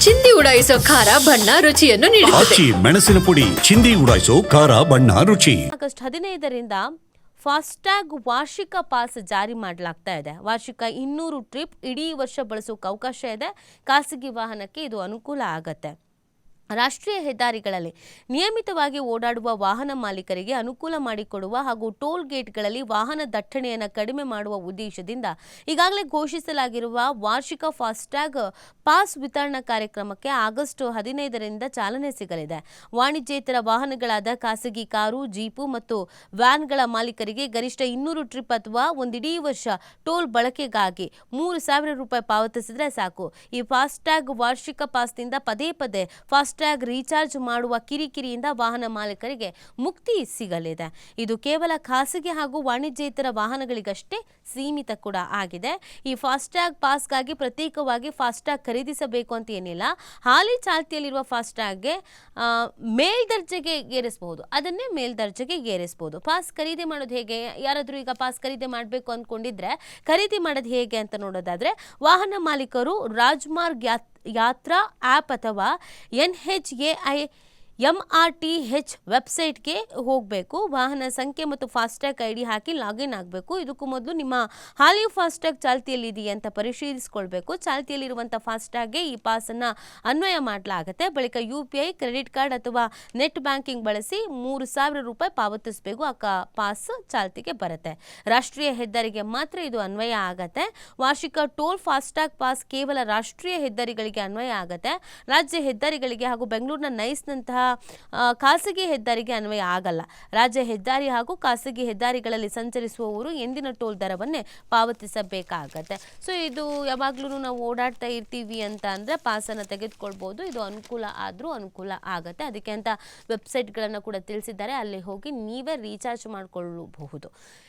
ಚಿಂದಿ ಉಡಾಯಿಸೋ ಖಾರ ಬಣ್ಣ ರುಚಿಯನ್ನು ನೀಡುತ್ತದೆ. ಆಚಿ ಮೆಣಸಿನ ಪುಡಿ ಚಿಂದಿ ಉಡಾಯಿಸೋ ಖಾರ ಬಣ್ಣ ರುಚಿ. ಆಗಸ್ಟ್ 15ರಿಂದ ಫಾಸ್ಟ್ಯಾಗ್ ವಾರ್ಷಿಕ ಪಾಸ್ ಜಾರಿ ಮಾಡಲಾಗ್ತಾ ಇದೆ. ವಾರ್ಷಿಕ 200 ಟ್ರಿಪ್ ಇಡೀ ವರ್ಷ ಬಳಸೋಕೆ ಅವಕಾಶ ಇದೆ. ಖಾಸಗಿ ವಾಹನಕ್ಕೆ ಇದು ಅನುಕೂಲ ಆಗತ್ತೆ. ರಾಷ್ಟ್ರೀಯ ಹೆದ್ದಾರಿಗಳಲ್ಲಿ ನಿಯಮಿತವಾಗಿ ಓಡಾಡುವ ವಾಹನ ಮಾಲೀಕರಿಗೆ ಅನುಕೂಲ ಮಾಡಿಕೊಡುವ ಹಾಗೂ ಟೋಲ್ ಗೇಟ್ಗಳಲ್ಲಿ ವಾಹನ ದಟ್ಟಣೆಯನ್ನು ಕಡಿಮೆ ಮಾಡುವ ಉದ್ದೇಶದಿಂದ ಈಗಾಗಲೇ ಘೋಷಿಸಲಾಗಿರುವ ವಾರ್ಷಿಕ ಫಾಸ್ಟ್ಯಾಗ್ ಪಾಸ್ ವಿತರಣಾ ಕಾರ್ಯಕ್ರಮಕ್ಕೆ ಆಗಸ್ಟ್ 15ರಿಂದ ಚಾಲನೆ ಸಿಗಲಿದೆ. ವಾಣಿಜ್ಯೇತರ ವಾಹನಗಳಾದ ಖಾಸಗಿ ಕಾರು, ಜೀಪು ಮತ್ತು ವ್ಯಾನ್ಗಳ ಮಾಲೀಕರಿಗೆ ಗರಿಷ್ಠ 200 ಟ್ರಿಪ್ ಅಥವಾ ಒಂದಿಡೀ ವರ್ಷ ಟೋಲ್ ಬಳಕೆಗಾಗಿ ₹3,000 ಪಾವತಿಸಿದ್ರೆ ಸಾಕು. ಈ ಫಾಸ್ಟ್ಯಾಗ್ ವಾರ್ಷಿಕ ಪಾಸ್ನಿಂದ ಪದೇ ಪದೇ ಫಾಸ್ಟ್ಯಾಗ್ ರೀಚಾರ್ಜ್ ಮಾಡುವ ಕಿರಿಕಿರಿಯಿಂದ ವಾಹನ ಮಾಲೀಕರಿಗೆ ಮುಕ್ತಿ ಸಿಗಲಿದೆ. ಇದು ಕೇವಲ ಖಾಸಗಿ ಹಾಗೂ ವಾಣಿಜ್ಯೇತರ ವಾಹನಗಳಿಗಷ್ಟೇ ಸೀಮಿತ ಕೂಡ ಆಗಿದೆ. ಈ ಫಾಸ್ಟ್ಯಾಗ್ ಪಾಸ್ಗಾಗಿ ಪ್ರತ್ಯೇಕವಾಗಿ ಫಾಸ್ಟ್ಯಾಗ್ ಖರೀದಿಸಬೇಕು ಅಂತ ಏನಿಲ್ಲ. ಹಾಲಿ ಚಾಲ್ತಿಯಲ್ಲಿರುವ ಫಾಸ್ಟ್ಯಾಗ್ಗೆ ಮೇಲ್ದರ್ಜೆಗೆ ಏರಿಸಬಹುದು, ಅದನ್ನೇ ಮೇಲ್ದರ್ಜೆಗೆ ಏರಿಸಬಹುದು. ಪಾಸ್ ಖರೀದಿ ಮಾಡೋದು ಹೇಗೆ? ಯಾರಾದರೂ ಈಗ ಪಾಸ್ ಖರೀದಿ ಮಾಡಬೇಕು ಅಂದ್ಕೊಂಡಿದ್ರೆ ಖರೀದಿ ಮಾಡೋದು ಹೇಗೆ ಅಂತ ನೋಡೋದಾದ್ರೆ, ವಾಹನ ಮಾಲೀಕರು ರಾಜ್ಮಾರ್ಗ್ ಯಾತ್ರಾ ಆ್ಯಪ್ ಅಥವಾ NHAI MRTH ವೆಬ್ಸೈಟ್ಗೆ ಹೋಗಬೇಕು. ವಾಹನ ಸಂಖ್ಯೆ ಮತ್ತು ಫಾಸ್ಟ್ಯಾಗ್ ID ಹಾಕಿ ಲಾಗಿನ್ ಆಗಬೇಕು. ಇದಕ್ಕೂ ಮೊದಲು ನಿಮ್ಮ ಹಾಲಿ ಫಾಸ್ಟ್ಯಾಗ್ ಚಾಲ್ತಿಯಲ್ಲಿದೆಯೇ ಅಂತ ಪರಿಶೀಲಿಸಿಕೊಳ್ಬೇಕು. ಚಾಲ್ತಿಯಲ್ಲಿರುವಂಥ ಫಾಸ್ಟ್ಯಾಗ್ಗೆ ಈ ಪಾಸನ್ನು ಅನ್ವಯ ಮಾಡಲಾಗುತ್ತೆ. ಬಳಿಕ UPI, ಕ್ರೆಡಿಟ್ ಕಾರ್ಡ್ ಅಥವಾ ನೆಟ್ ಬ್ಯಾಂಕಿಂಗ್ ಬಳಸಿ ₹3,000 ಪಾವತಿಸಬೇಕು. ಪಾಸ್ ಚಾಲ್ತಿಗೆ ಬರುತ್ತೆ. ರಾಷ್ಟ್ರೀಯ ಹೆದ್ದಾರಿಗೆ ಮಾತ್ರ ಇದು ಅನ್ವಯ ಆಗತ್ತೆ. ವಾರ್ಷಿಕ ಟೋಲ್ ಫಾಸ್ಟ್ಯಾಗ್ ಪಾಸ್ ಕೇವಲ ರಾಷ್ಟ್ರೀಯ ಹೆದ್ದಾರಿಗಳಿಗೆ ಅನ್ವಯ ಆಗತ್ತೆ. ರಾಜ್ಯ ಹೆದ್ದಾರಿಗಳಿಗೆ ಹಾಗೂ ಬೆಂಗಳೂರಿನ ನೈಸ್ನಂತಹ ಖಾಸಗಿ ಹೆದ್ದಾರಿಗೆ ಅನ್ವಯ ಆಗಲ್ಲ. ರಾಜ್ಯ ಹೆದ್ದಾರಿ ಹಾಗೂ ಖಾಸಗಿ ಹೆದ್ದಾರಿಗಳಲ್ಲಿ ಸಂಚರಿಸುವವರು ಎಂದಿನ ಟೋಲ್ ದರವನ್ನೇ ಪಾವತಿಸಬೇಕಾಗತ್ತೆ. ಸೊ ಇದು ಯಾವಾಗಲೂ ನಾವು ಓಡಾಡ್ತಾ ಇರ್ತೀವಿ ಅಂತ ಅಂದರೆ ಪಾಸನ್ನು ತೆಗೆದುಕೊಳ್ಬೋದು. ಇದು ಅನುಕೂಲ ಆದರೂ ಅನುಕೂಲ ಆಗುತ್ತೆ. ಅದಕ್ಕೆ ಅಂತ ವೆಬ್ಸೈಟ್ಗಳನ್ನು ಕೂಡ ತಿಳಿಸಿದ್ದಾರೆ. ಅಲ್ಲಿ ಹೋಗಿ ನೀವೇ ರೀಚಾರ್ಜ್ ಮಾಡಿಕೊಳ್ಳಬಹುದು.